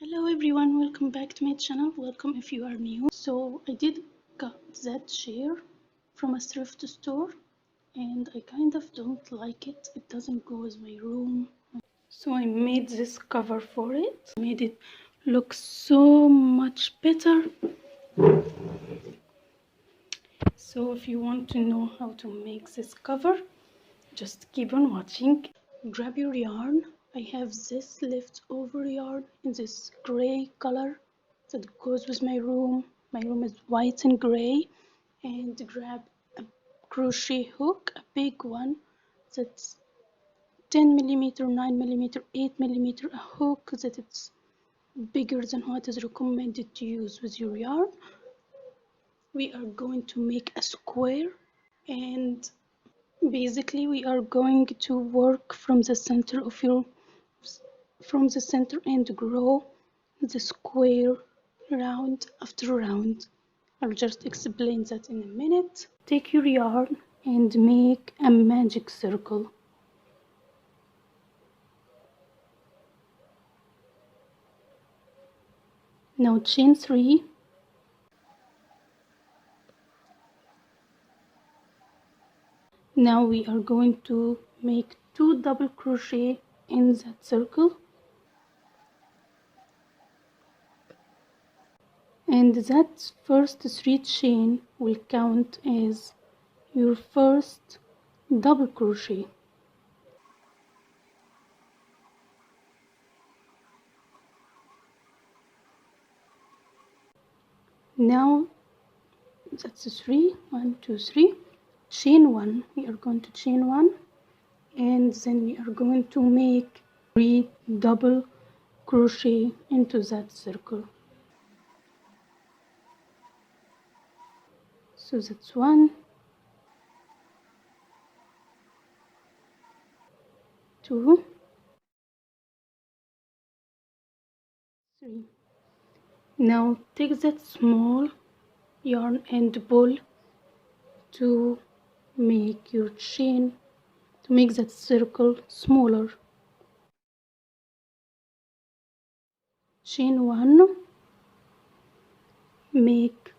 Hello everyone, welcome back to my channel. Welcome if you are new. So I did got that chair from a thrift store and I kind of don't like it. It doesn't go with my room. So I made this cover for it. Made it look so much better. So if you want to know how to make this cover, just keep on watching. Grab your yarn. I have this leftover yarn in this gray color that goes with my room. My room is white and gray. And grab a crochet hook, a big one that's 10 millimeter, 9 millimeter, 8 millimeter, a hook that it's bigger than what is recommended to use with your yarn. We are going to make a square, and basically we are going to work from the center and grow the square round after round. I'll just explain that in a minute. Take your yarn and make a magic circle. Now chain 3. Now we are going to make 2 double crochet in that circle, and that first 3 chain will count as your first double crochet. Now that's 3, 1, 2, 3. Chain 1. We are going to chain 1, and then we are going to make 3 double crochet into that circle. So that's 1, 2, 3. Now take that small yarn and pull to make your chain, to make that circle smaller. Chain 1, make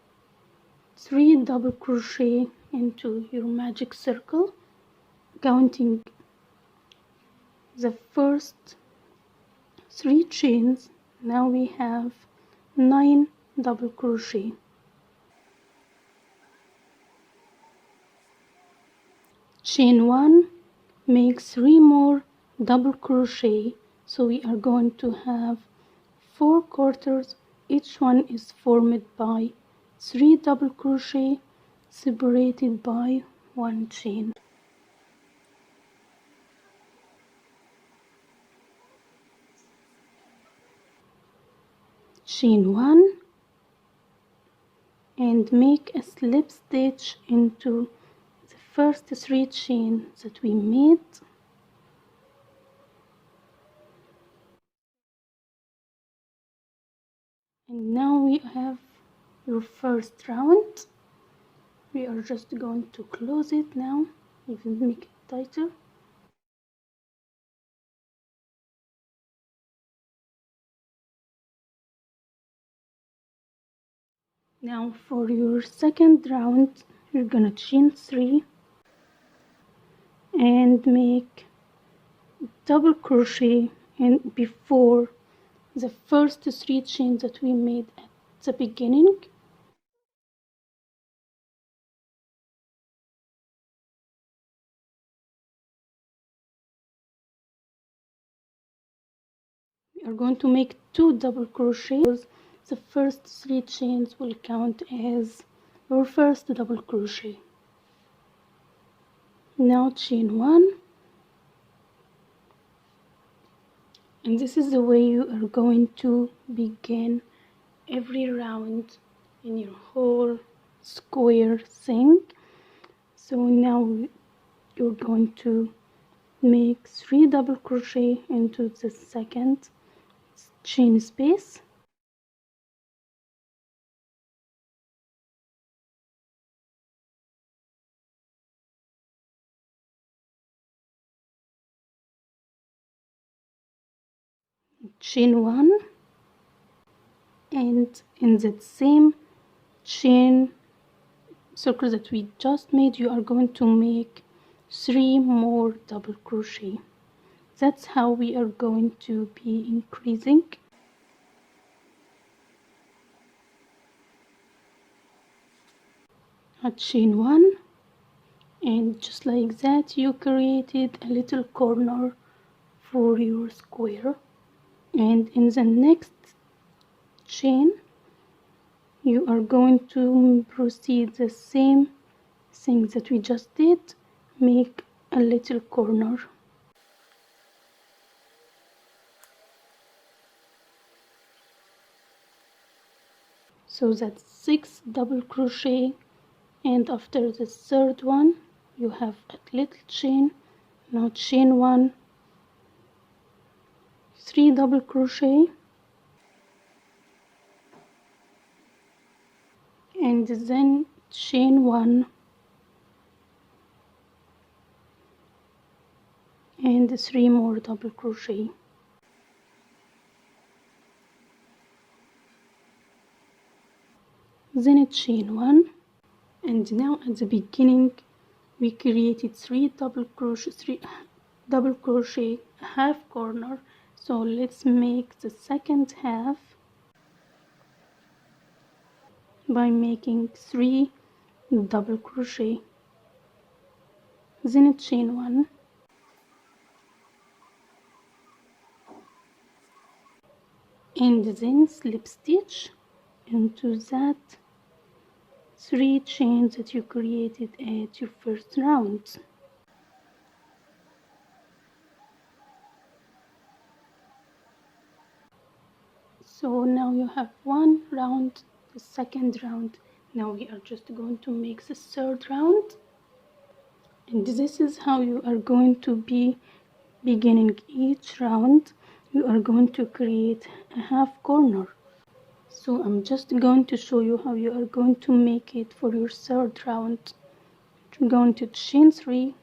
3 double crochet into your magic circle, counting the first 3 chains. Now we have 9 double crochet. Chain 1, make 3 more double crochet, so we are going to have 4 quarters. Each one is formed by 3 double crochet separated by 1 chain. Chain 1 and make a slip stitch into the first 3 chains that we made. And now we have your first round. We are just going to close it now, even make it tighter. Now for your second round, you're gonna chain 3 and make double crochet in before the first 3 chains that we made at the beginning. We are going to make 2 double crochets. The first 3 chains will count as your first double crochet. Now chain 1, and this is the way you are going to begin every round in your whole square thing. So now you're going to make 3 double crochet into the second chain space. Chain 1, and in that same chain circle that we just made, you are going to make 3 more double crochet. That's how we are going to be increasing. A chain 1, and just like that you created a little corner for your square. And in the next chain you are going to proceed the same thing that we just did, make a little corner. So that's 6 double crochet, and after the third one you have a little chain. Now chain 1, 3 double crochet, and then chain 1 and 3 more double crochet. Then chain 1, and now at the beginning we created 3 double crochet half corner. So let's make the second half by making 3 double crochet, then chain 1, and then slip stitch into that 3 chains that you created at your first round. So now you have one round, the second round. Now we are just going to make the third round, and this is how you are going to be beginning each round. You are going to create a half corner. So I'm just going to show you how you are going to make it for your third round. You're going to chain 3.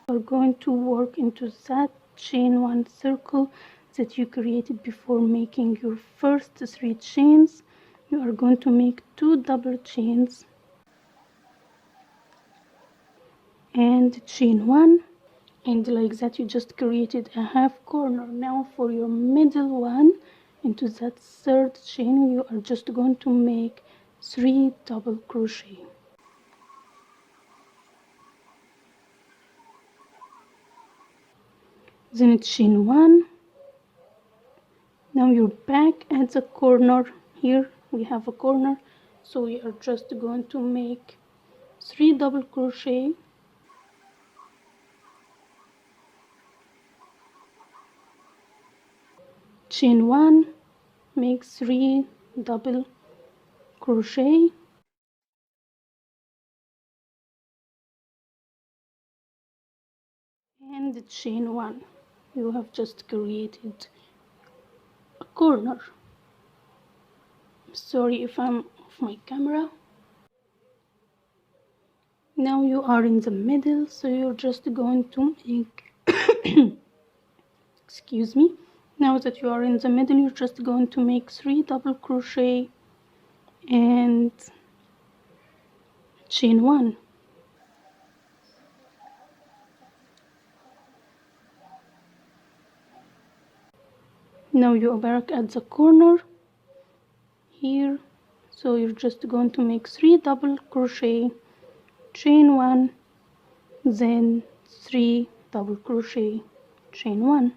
You're going to work into that chain 1 circle that you created before making your first 3 chains. You are going to make 2 double chains and chain 1, and like that you just created a half corner. Now for your middle one, into that third chain you are just going to make 3 double crochet. Then chain 1. Now you're back at the corner. Here we have a corner, so we are just going to make 3 double crochet, chain 1, make 3 double crochet, and chain 1. You have just created a corner. Sorry if I'm off my camera. Now you are in the middle, so you're just going to make excuse me. Now that you are in the middle, you're just going to make 3 double crochet and chain 1. Now you are back at the corner here, so you're just going to make 3 double crochet, chain 1, then 3 double crochet, chain 1.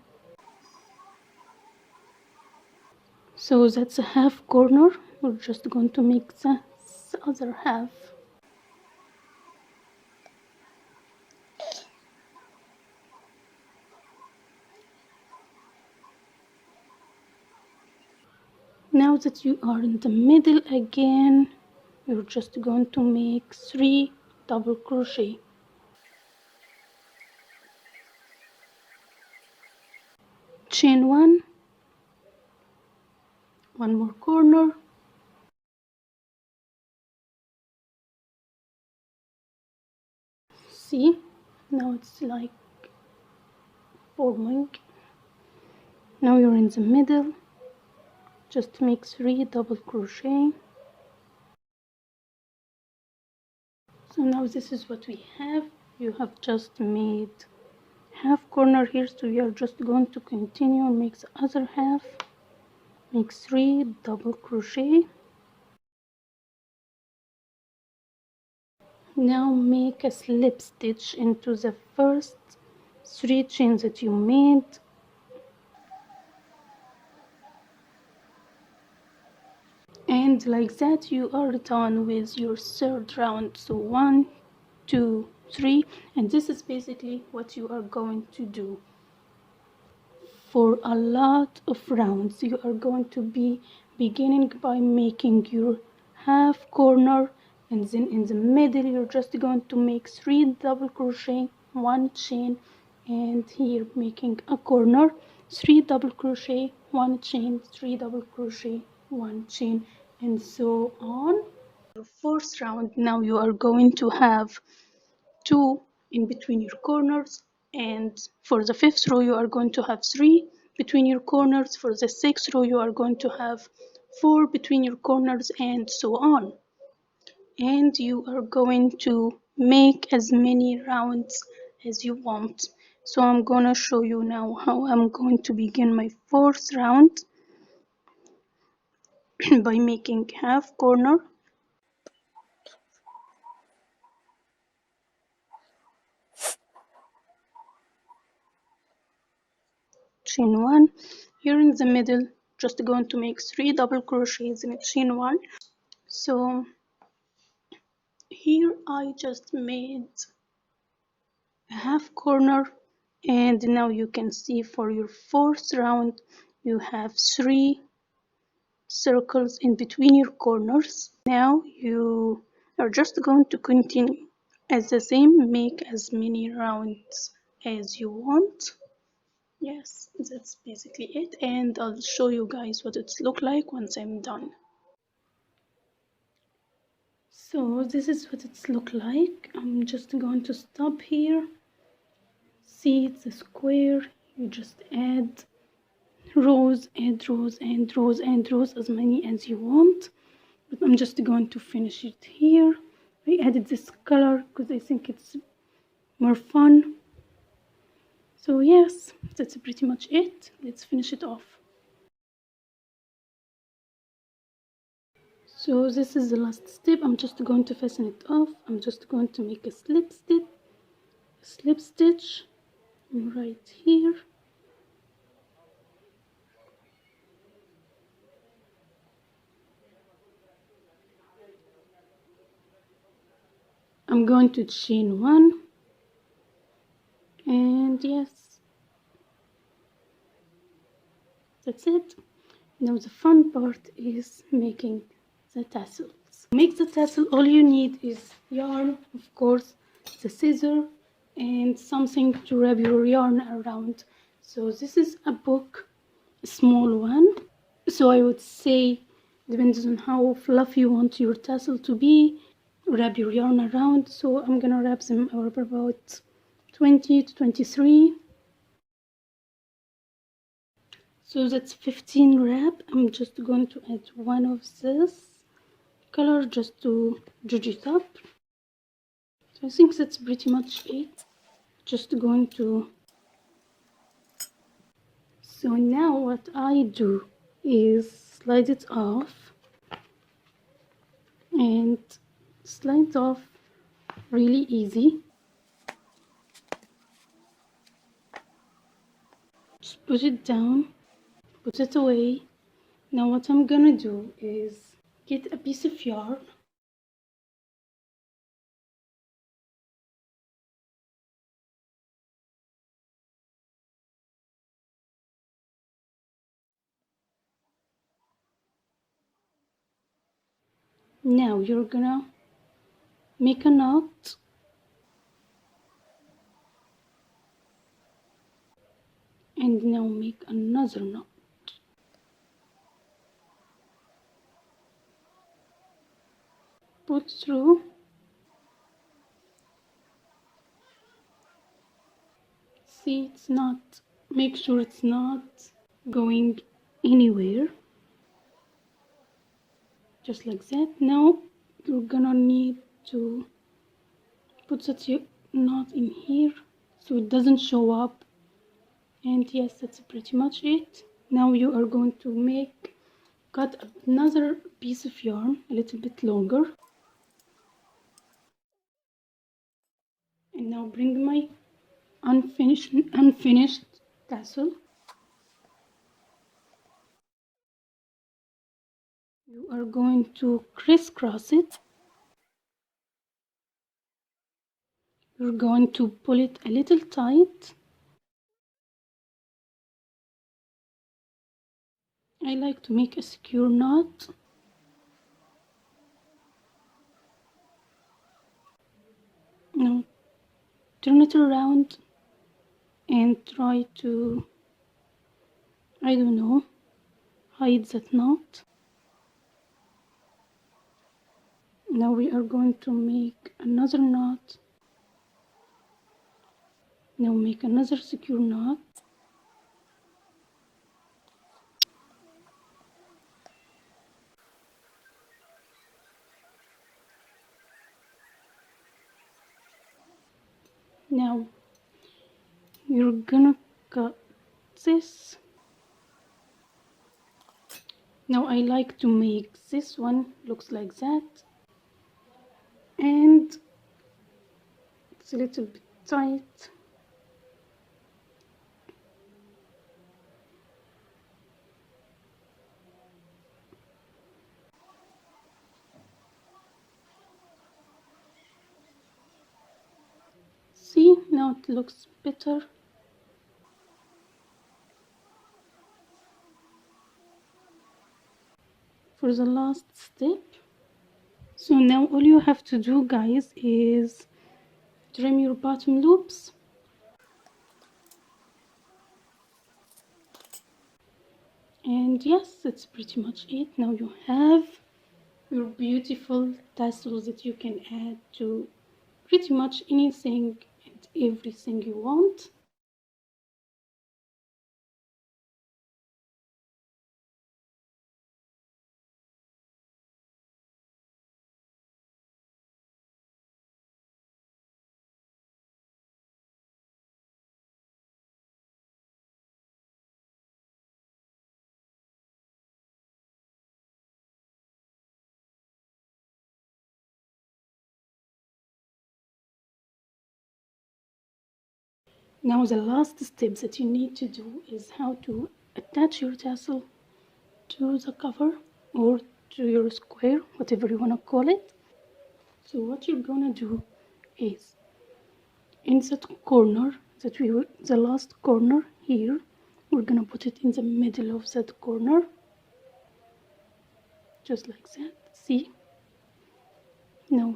So that's a half corner. We're just going to make the other half. Now that you are in the middle again, you're just going to make 3 double crochet, chain 1, one more corner, see, now it's like forming. Now you're in the middle, just make 3 double crochet. So now this is what we have. You have just made half corner here, so we are just going to continue and make the other half. Make 3 double crochet. Now make a slip stitch into the first 3 chains that you made, and like that you are done with your third round. So 1, 2, 3, and this is basically what you are going to do for a lot of rounds. You are going to be beginning by making your half corner, and then in the middle you're just going to make 3 double crochet, 1 chain, and here making a corner, 3 double crochet, 1 chain, 3 double crochet, 1 chain, and so on. Your fourth round, now you are going to have 2 in between your corners, and for the fifth row you are going to have 3 between your corners. For the sixth row you are going to have 4 between your corners, and so on. And you are going to make as many rounds as you want. So I'm gonna show you now how I'm going to begin my fourth round by making half corner, chain 1. Here in the middle just going to make 3 double crochets in a chain 1. So here I just made a half corner, and now you can see for your fourth round you have 3 circles in between your corners. Now you are just going to continue as the same, make as many rounds as you want. Yes, that's basically it, and I'll show you guys what it's look like once I'm done. So this is what it's look like. I'm just going to stop here. See, it's a square. You just add rows, add rows, and rows, and rows, as many as you want. But I'm just going to finish it here. I added this color because I think it's more fun. So yes, that's pretty much it. Let's finish it off. So this is the last step. I'm just going to fasten it off. I'm just going to make a slip stitch right here. I'm going to chain 1, and yes, that's it. Now the fun part is making the tassels. To make the tassel, all you need is yarn, of course, the scissor, and something to wrap your yarn around. So this is a book, a small one. So I would say, depends on how fluffy you want your tassel to be, wrap your yarn around. So I'm gonna wrap them over about 20 to 23. So that's 15 wrap. I'm just going to add one of this color just to judge it up. So I think that's pretty much it. Just going to... So now what I do is slide it off, and slide off really easy. Just put it down, put it away. Now what I'm gonna do is get a piece of yarn. Now you're gonna make a knot, and now make another knot. Put through. See, it's not, make sure it's not going anywhere. just like that. Now you're gonna need to put that knot in here so it doesn't show up. And yes, that's pretty much it. Now you are going to cut another piece of yarn a little bit longer, and now bring my unfinished tassel. You are going to crisscross it. You're going to pull it a little tight. I like to make a secure knot. Now turn it around and try to, I don't know, hide that knot. Now we are going to make another knot. Now make another secure knot. Now you're gonna cut this. Now I like to make this one looks like that, and it's a little bit tight. See, now it looks better. For the last step, so now all you have to do, guys, is trim your bottom loops. And yes, that's pretty much it. Now you have your beautiful tassels that you can add to pretty much anything and everything you want. Now the last step that you need to do is how to attach your tassel to the cover or to your square, whatever you want to call it. So what you're gonna do is in that corner the last corner here, we're gonna put it in the middle of that corner, just like that. See, now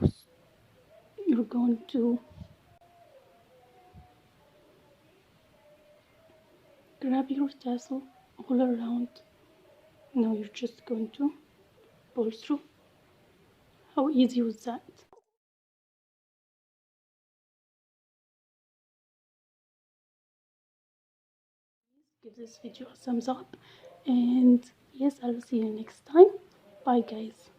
you're going to grab your tassel all around. Now you're just going to pull through. How easy was that? Give this video a thumbs up, and yes, I'll see you next time. Bye guys.